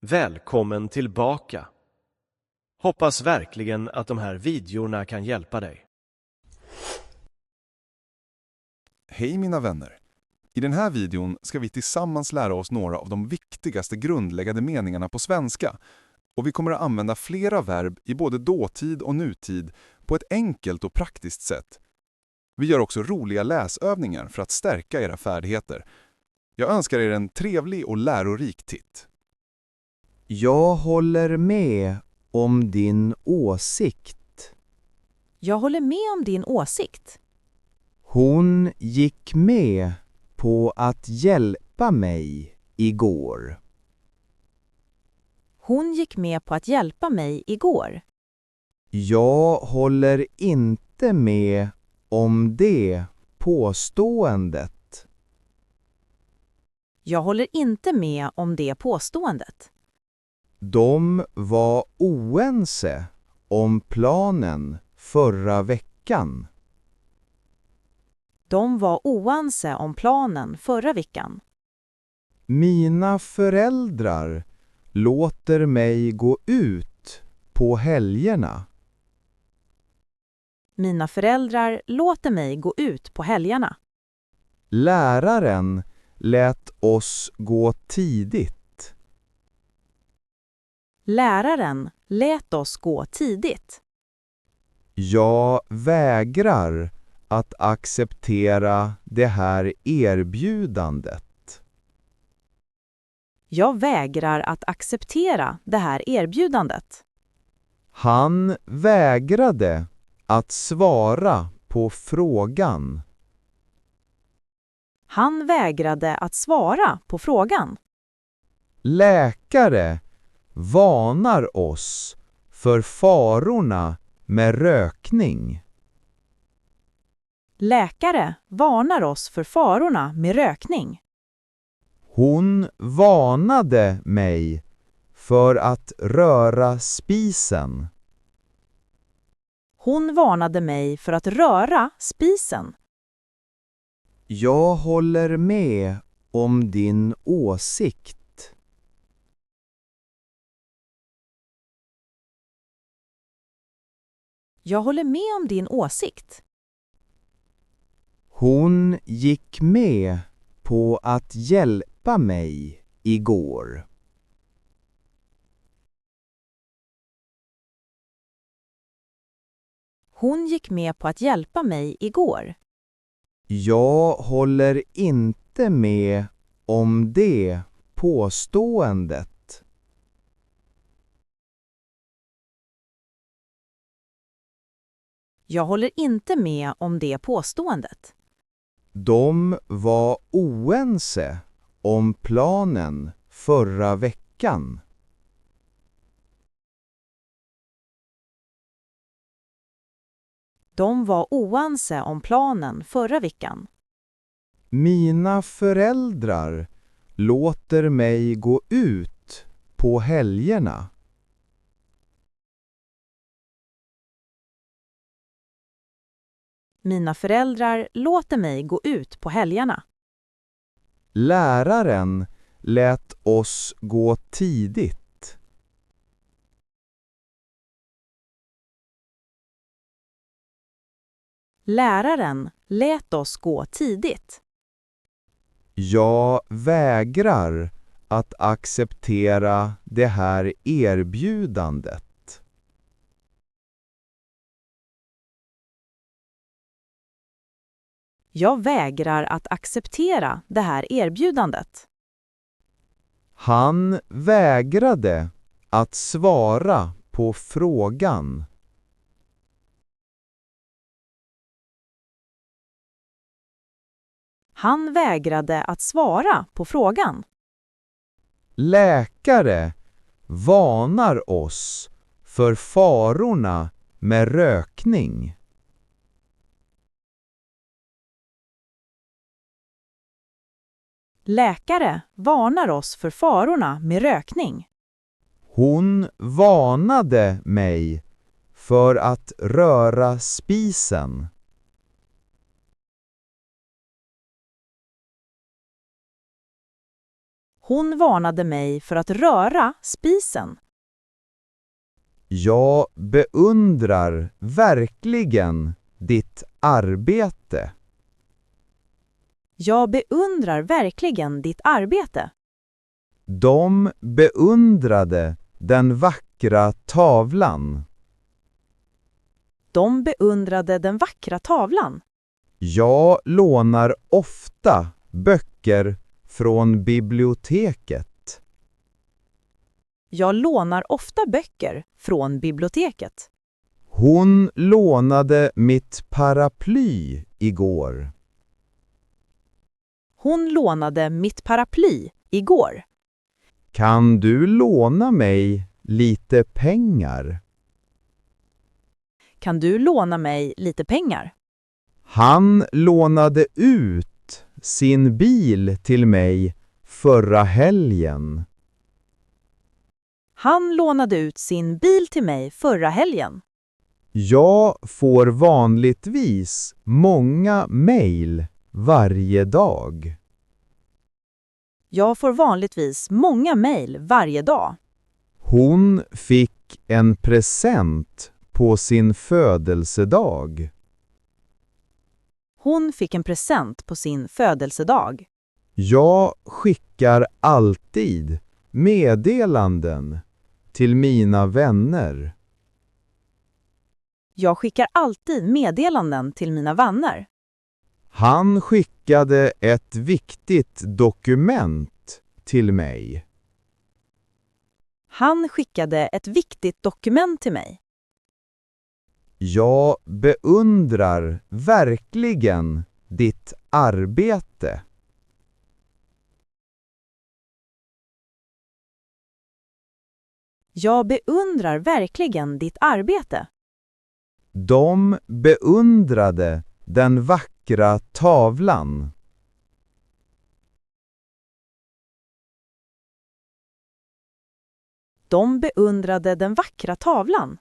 Välkommen tillbaka! Hoppas verkligen att de här videorna kan hjälpa dig. Hej mina vänner! I den här videon ska vi tillsammans lära oss några av de viktigaste grundläggande meningarna på svenska. Och vi kommer att använda flera verb i både dåtid och nutid på ett enkelt och praktiskt sätt. Vi gör också roliga läsövningar för att stärka era färdigheter. Jag önskar er en trevlig och lärorik titt. Jag håller med om din åsikt. Jag håller med om din åsikt. Hon gick med på att hjälpa mig igår. Hon gick med på att hjälpa mig igår. Jag håller inte med om det påståendet. Jag håller inte med om det påståendet. De var oense om planen förra veckan. De var oense om planen förra veckan. Mina föräldrar låter mig gå ut på helgerna. Mina föräldrar låter mig gå ut på helgerna. Läraren lät oss gå tidigt. Läraren lät oss gå tidigt. Jag vägrar att acceptera det här erbjudandet. Jag vägrar att acceptera det här erbjudandet. Han vägrade att svara på frågan. Han vägrade att svara på frågan. Läkare varnar oss för farorna med rökning. Läkare varnar oss för farorna med rökning. Hon varnade mig för att röra spisen. Hon varnade mig för att röra spisen. Jag håller med om din åsikt. Jag håller med om din åsikt. Hon gick med på att hjälpa mig igår. Hon gick med på att hjälpa mig igår. Jag håller inte med om det påståendet. Jag håller inte med om det påståendet. De var oense om planen förra veckan. De var oense om planen förra veckan. Mina föräldrar låter mig gå ut på helgerna. Mina föräldrar låter mig gå ut på helgerna. Läraren lät oss gå tidigt. Läraren lät oss gå tidigt. Jag vägrar att acceptera det här erbjudandet. Jag vägrar att acceptera det här erbjudandet. Han vägrade att svara på frågan. Han vägrade att svara på frågan. Läkare varnar oss för farorna med rökning. Läkare varnar oss för farorna med rökning. Hon varnade mig för att röra spisen. Hon varnade mig för att röra spisen. Jag beundrar verkligen ditt arbete. Jag beundrar verkligen ditt arbete. De beundrade den vackra tavlan. De beundrade den vackra tavlan. Jag lånar ofta böcker från biblioteket. Jag lånar ofta böcker från biblioteket. Hon lånade mitt paraply igår. Hon lånade mitt paraply igår. Kan du låna mig lite pengar? Kan du låna mig lite pengar? Han lånade ut sin bil till mig förra helgen. Han lånade ut sin bil till mig förra helgen. Jag får vanligtvis många mejl varje dag. Jag får vanligtvis många mejl varje dag. Hon fick en present på sin födelsedag. Hon fick en present på sin födelsedag. Jag skickar alltid meddelanden till mina vänner. Jag skickar alltid meddelanden till mina vänner. Han skickade ett viktigt dokument till mig. Han skickade ett viktigt dokument till mig. Jag beundrar verkligen ditt arbete. Jag beundrar verkligen ditt arbete. De beundrade den vackra tavlan. De beundrade den vackra tavlan.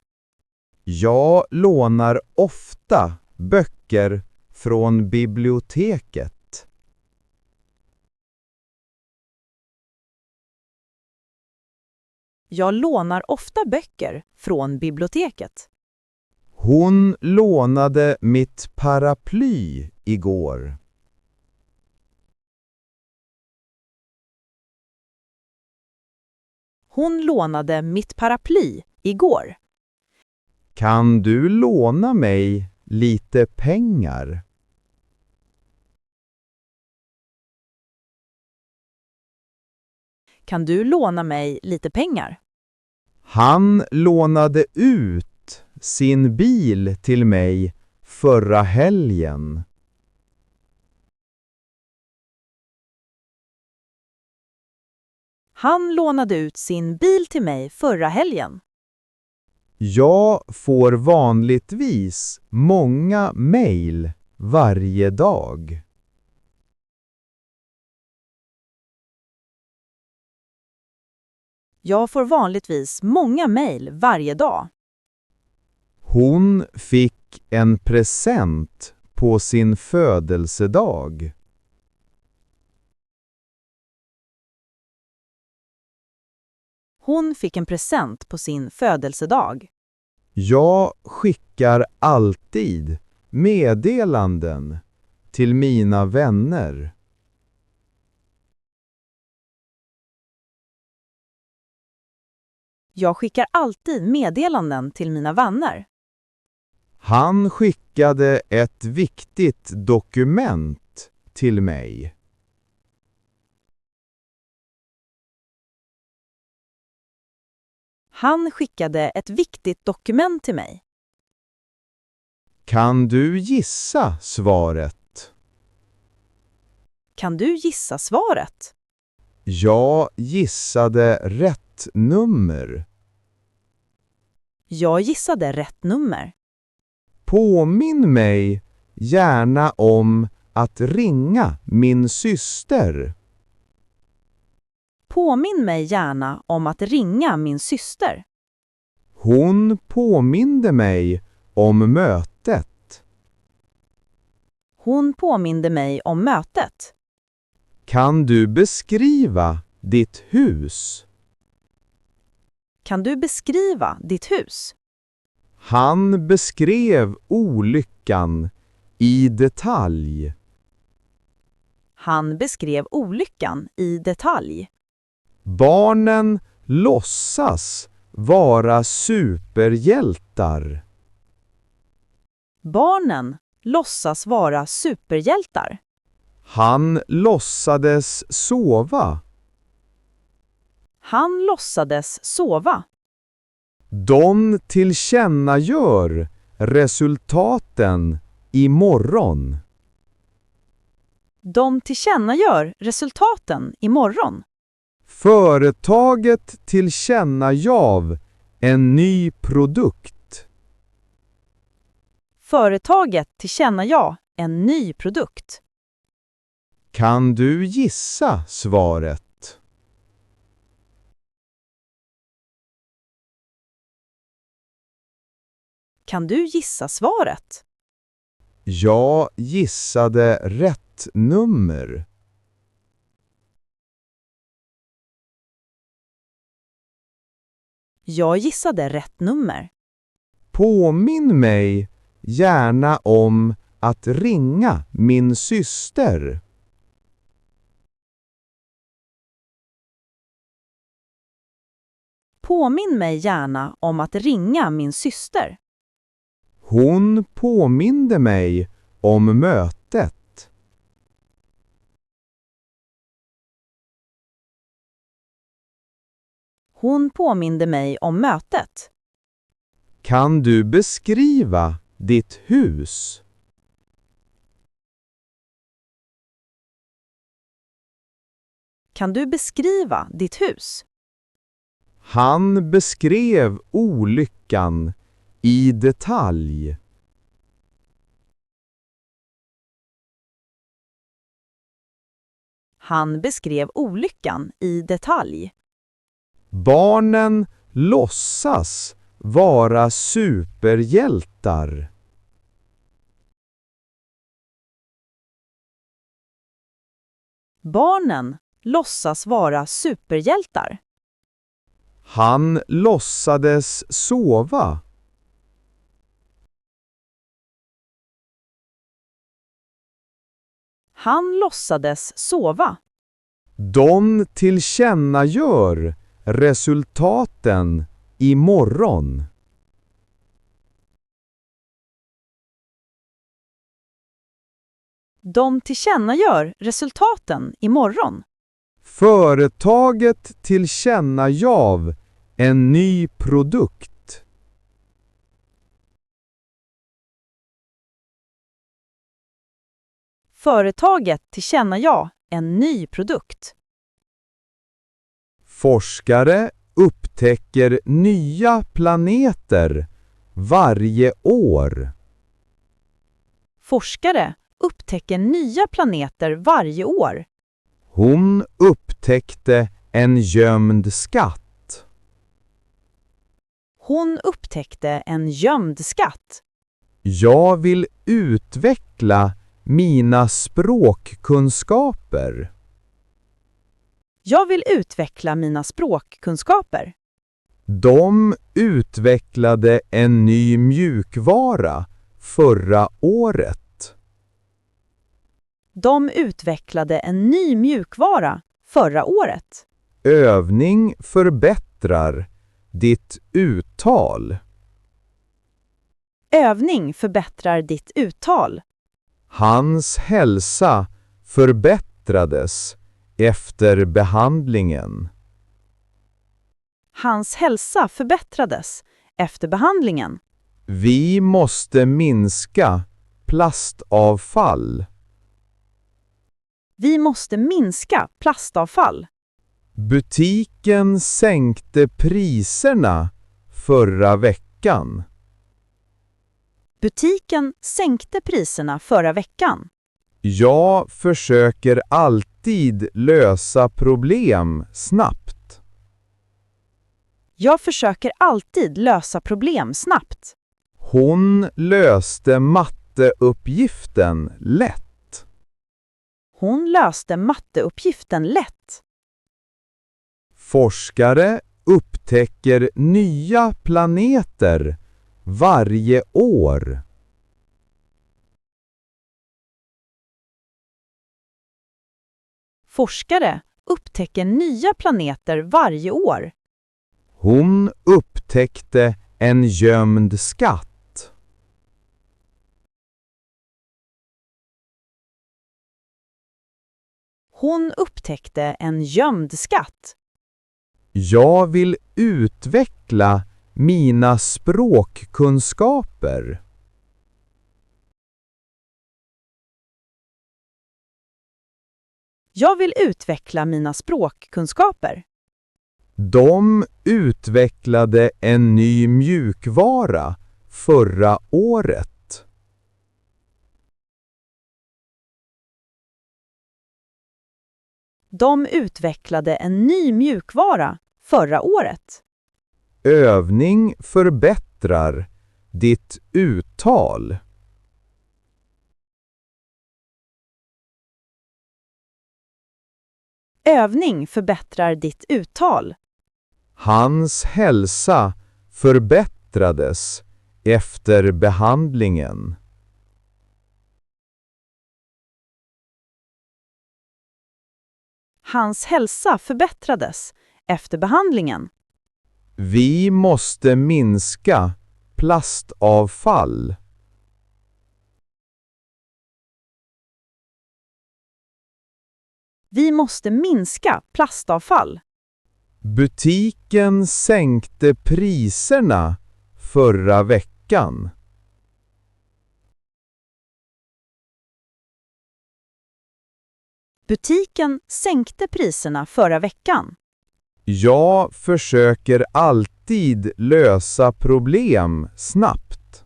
Jag lånar ofta böcker från biblioteket. Jag lånar ofta böcker från biblioteket. Hon lånade mitt paraply igår. Hon lånade mitt paraply igår. Kan du låna mig lite pengar? Kan du låna mig lite pengar? Han lånade ut sin bil till mig förra helgen. Han lånade ut sin bil till mig förra helgen. Jag får vanligtvis många mejl varje dag. Jag får vanligtvis många mejl varje dag. Hon fick en present på sin födelsedag. Hon fick en present på sin födelsedag. Jag skickar alltid meddelanden till mina vänner. Jag skickar alltid meddelanden till mina vänner. Han skickade ett viktigt dokument till mig. Han skickade ett viktigt dokument till mig. Kan du gissa svaret? Kan du gissa svaret? Jag gissade rätt nummer. Jag gissade rätt nummer. Påminn mig gärna om att ringa min syster. Påminn mig gärna om att ringa min syster. Hon påminde mig om mötet. Hon påminde mig om mötet. Kan du beskriva ditt hus? Kan du beskriva ditt hus? Han beskrev olyckan i detalj. Han beskrev olyckan i detalj. Barnen låtsas vara superhjältar. Barnen låtsas vara superhjältar. Han låtsades sova. Han låtsades sova. De tillkännagör resultaten imorgon. De tillkännagör resultaten imorgon. Företaget tillkännagav en ny produkt. Företaget tillkännagav en ny produkt. Kan du gissa svaret? Kan du gissa svaret? Jag gissade rätt nummer. Jag gissade rätt nummer. Påminn mig gärna om att ringa min syster. Påminn mig gärna om att ringa min syster. Hon påminde mig om mötet. Hon påminde mig om mötet. Kan du beskriva ditt hus? Kan du beskriva ditt hus? Han beskrev olyckan i detalj. Han beskrev olyckan i detalj. Barnen låtsas vara superhjältar. Barnen låtsas vara superhjältar. Han låtsades sova. Han låtsades sova. De tillkännagör resultaten imorgon. De tillkännagör resultaten imorgon. Företaget tillkännagav en ny produkt. Företaget tillkännagav en ny produkt. Forskare upptäcker nya planeter varje år. Forskare upptäcker nya planeter varje år. Hon upptäckte en gömd skatt. Hon upptäckte en gömd skatt. Jag vill utveckla mina språkkunskaper. Jag vill utveckla mina språkkunskaper. De utvecklade en ny mjukvara förra året. De utvecklade en ny mjukvara förra året. Övning förbättrar ditt uttal. Övning förbättrar ditt uttal. Hans hälsa förbättrades efter behandlingen. Hans hälsa förbättrades efter behandlingen. Vi måste minska plastavfall. Vi måste minska plastavfall. Butiken sänkte priserna förra veckan. Butiken sänkte priserna förra veckan. Jag försöker alltid lösa problem snabbt. Jag försöker alltid lösa problem snabbt. Hon löste matteuppgiften lätt. Hon löste matteuppgiften lätt. Forskare upptäcker nya planeter varje år. Forskare upptäcker nya planeter varje år. Hon upptäckte en gömd skatt. Hon upptäckte en gömd skatt. Jag vill utveckla mina språkkunskaper. Jag vill utveckla mina språkkunskaper. De utvecklade en ny mjukvara förra året. De utvecklade en ny mjukvara förra året. Övning förbättrar ditt uttal. Övning förbättrar ditt uttal. Hans hälsa förbättrades efter behandlingen. Hans hälsa förbättrades efter behandlingen. Vi måste minska plastavfall. Vi måste minska plastavfall. Butiken sänkte priserna förra veckan. Butiken sänkte priserna förra veckan. Jag försöker alltid lösa problem snabbt.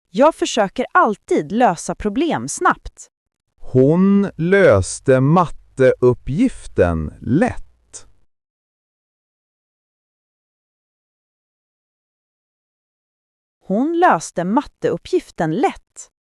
Jag försöker alltid lösa problem snabbt. Hon löste matteuppgiften lätt. Hon löste matteuppgiften lätt.